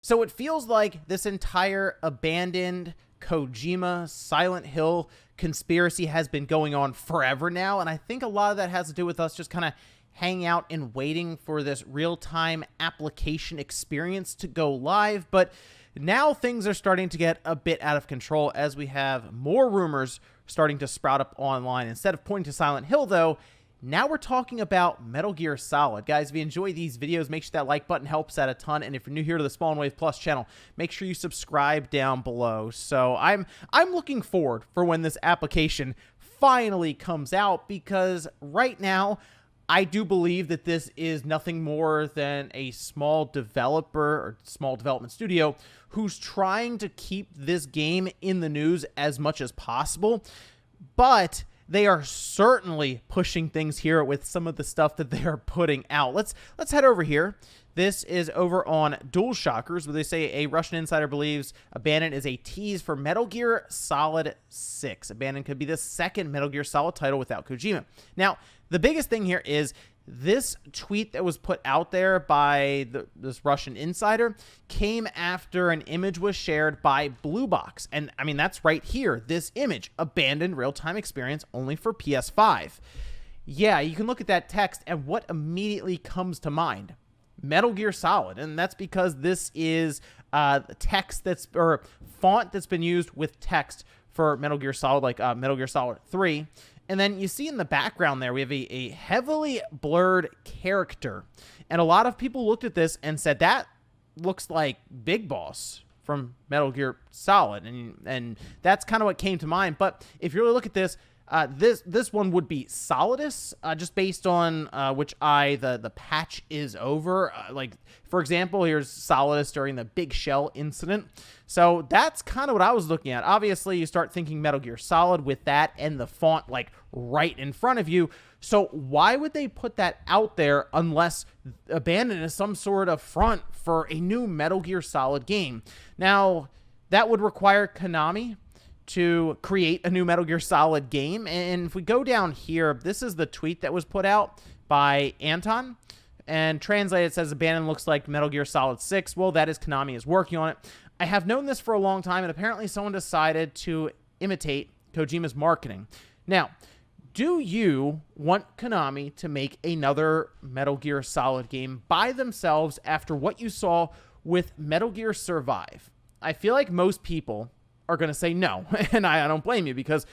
So it feels like this entire abandoned Kojima Silent Hill conspiracy has been going on forever now, and I think a lot of that has to do with us just kind of hanging out and waiting for this real-time application experience to go live. But now things are starting to get a bit out of control as we have more rumors starting to sprout up online. Instead of pointing to Silent Hill, though, now we're talking about Metal Gear Solid. Guys, if you enjoy these videos, make sure that like button helps out a ton. And if you're new here to the Spawn Wave Plus channel, make sure you subscribe down below. So I'm looking forward for when this application finally comes out, because right now I do believe that this is nothing more than a small developer or small development studio who's trying to keep this game in the news as much as possible. But they are certainly pushing things here with some of the stuff that they are putting out. Let's head over here. This is over on DualShockers, where they say a Russian insider believes Abandon is a tease for Metal Gear Solid 6. Abandon could be the second Metal Gear Solid title without Kojima. Now, the biggest thing here is this tweet that was put out there by this Russian insider came after an image was shared by Blue Box. And I mean, that's right here. This image, abandoned real-time experience only for PS5. Yeah, you can look at that text and what immediately comes to mind? Metal Gear Solid. And that's because this is text or font that's been used with text for Metal Gear Solid, like Metal Gear Solid 3. And then you see in the background there, we have a heavily blurred character. And a lot of people looked at this and said, that looks like Big Boss from Metal Gear Solid. And that's kind of what came to mind. But if you really look at this, this one would be Solidus, just based on which eye the patch is over. Like, for example, here's Solidus during the Big Shell incident. So that's kind of what I was looking at. Obviously, you start thinking Metal Gear Solid with that and the font like right in front of you. So why would they put that out there unless Abandon is some sort of front for a new Metal Gear Solid game? Now, that would require Konami to create a new Metal Gear Solid game. And if we go down here, this is the tweet that was put out by Anton. And translated, it says, Abandon looks like Metal Gear Solid 6. Well, that is Konami is working on it. I have known this for a long time, and apparently someone decided to imitate Kojima's marketing. Now, do you want Konami to make another Metal Gear Solid game by themselves after what you saw with Metal Gear Survive? I feel like most people are going to say no, and I don't blame you, because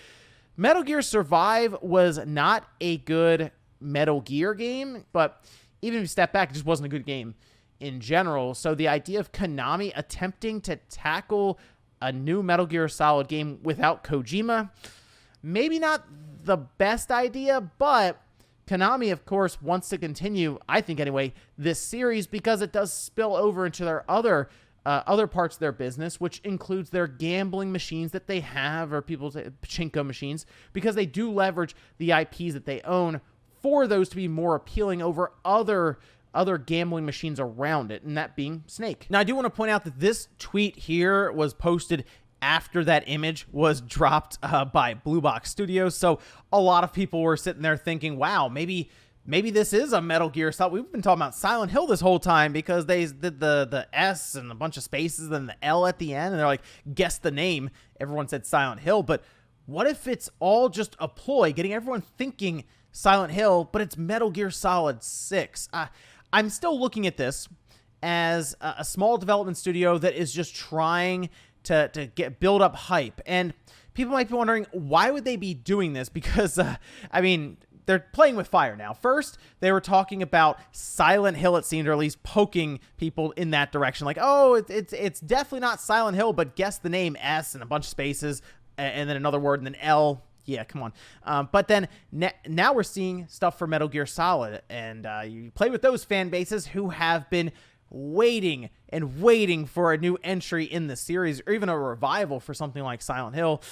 Metal Gear Survive was not a good Metal Gear game, but even if you step back, it just wasn't a good game in general. So the idea of Konami attempting to tackle a new Metal Gear Solid game without Kojima, maybe not the best idea, but Konami, of course, wants to continue, I think anyway, this series because it does spill over into their other parts of their business, which includes their gambling machines that they have, or people's pachinko machines, because they do leverage the IPs that they own for those to be more appealing over other gambling machines around it, and that being Snake. Now, I do want to point out that this tweet here was posted after that image was dropped by Blue Box Studios, so a lot of people were sitting there thinking, wow, maybe this is a Metal Gear Solid. We've been talking about Silent Hill this whole time because they did the S and a bunch of spaces and the L at the end, and they're like, guess the name. Everyone said Silent Hill, but what if it's all just a ploy, getting everyone thinking Silent Hill, but it's Metal Gear Solid 6? I'm still looking at this as a small development studio that is just trying to build up hype. And people might be wondering, why would they be doing this? Because, I mean, they're playing with fire now. First, they were talking about Silent Hill, it seemed, or at least poking people in that direction. Like, oh, it's definitely not Silent Hill, but guess the name, S and a bunch of spaces, and then another word, and then L. Yeah, come on. But then now we're seeing stuff for Metal Gear Solid, and you play with those fan bases who have been waiting and waiting for a new entry in the series, or even a revival for something like Silent Hill.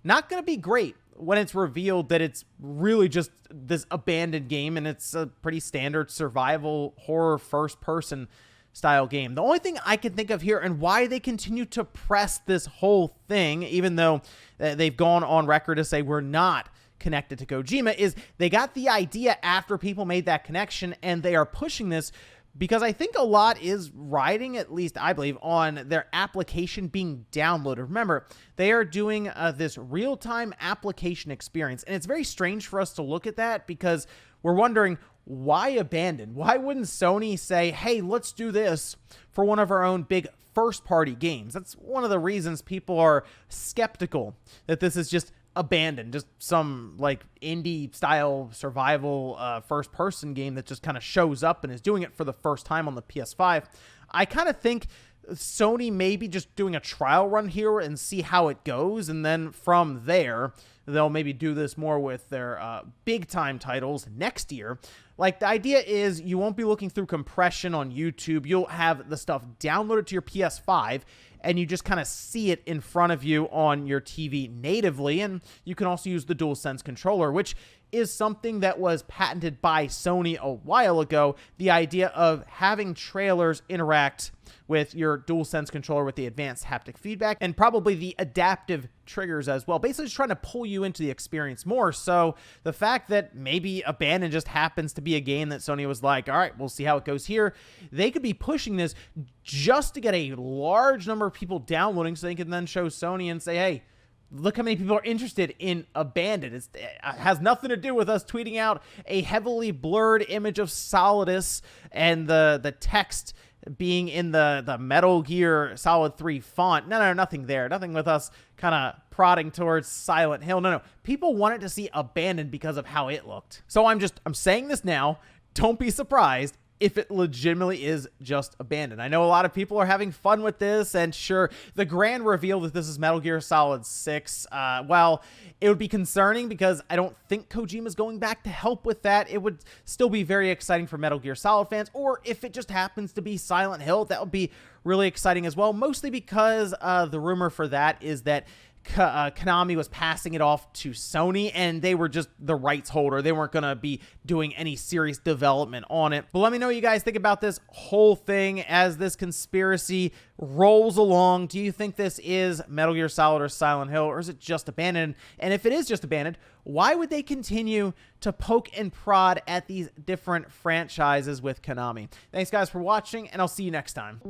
Not going to be great when it's revealed that it's really just this abandoned game, and it's a pretty standard survival horror first-person style game. The only thing I can think of here, and why they continue to press this whole thing, even though they've gone on record to say we're not connected to Kojima, is they got the idea after people made that connection, and they are pushing this because I think a lot is riding, at least I believe, on their application being downloaded. Remember, they are doing this real-time application experience, and it's very strange for us to look at that because we're wondering, why abandon? Why wouldn't Sony say, hey, let's do this for one of our own big first-party games? That's one of the reasons people are skeptical that this is just abandoned, just some like indie style survival first person game that just kind of shows up and is doing it for the first time on the PS5. I kind of think Sony may be just doing a trial run here and see how it goes, and then from there they'll maybe do this more with their big time titles next year. Like, the idea is you won't be looking through compression on YouTube. You'll have the stuff downloaded to your PS5, and you just kind of see it in front of you on your TV natively. And you can also use the DualSense controller, which is something that was patented by Sony a while ago. The idea of having trailers interact with your DualSense controller with the advanced haptic feedback and probably the adaptive triggers as well. Basically just trying to pull you into the experience more. So the fact that maybe Abandon just happens to be a game that Sony was like, all right, we'll see how it goes here. They could be pushing this just to get a large number of people downloading so they can then show Sony and say, hey, look how many people are interested in Abandon. It has nothing to do with us tweeting out a heavily blurred image of Solidus and the text being in the Metal Gear Solid 3 font. No, nothing there. Nothing with us kind of prodding towards Silent Hill. No. People wanted to see Abandoned because of how it looked. So I'm saying this now. Don't be surprised if it legitimately is just Abandoned. I know a lot of people are having fun with this, and sure, the grand reveal that this is Metal Gear Solid 6, well, it would be concerning because I don't think Kojima's going back to help with that. It would still be very exciting for Metal Gear Solid fans, or if it just happens to be Silent Hill, that would be really exciting as well, mostly because the rumor for that is that Konami was passing it off to Sony, and they were just the rights holder. They weren't going to be doing any serious development on it. But let me know what you guys think about this whole thing as this conspiracy rolls along. Do you think this is Metal Gear Solid or Silent Hill, or is it just Abandoned? And if it is just Abandoned, why would they continue to poke and prod at these different franchises with Konami? Thanks, guys, for watching, and I'll see you next time.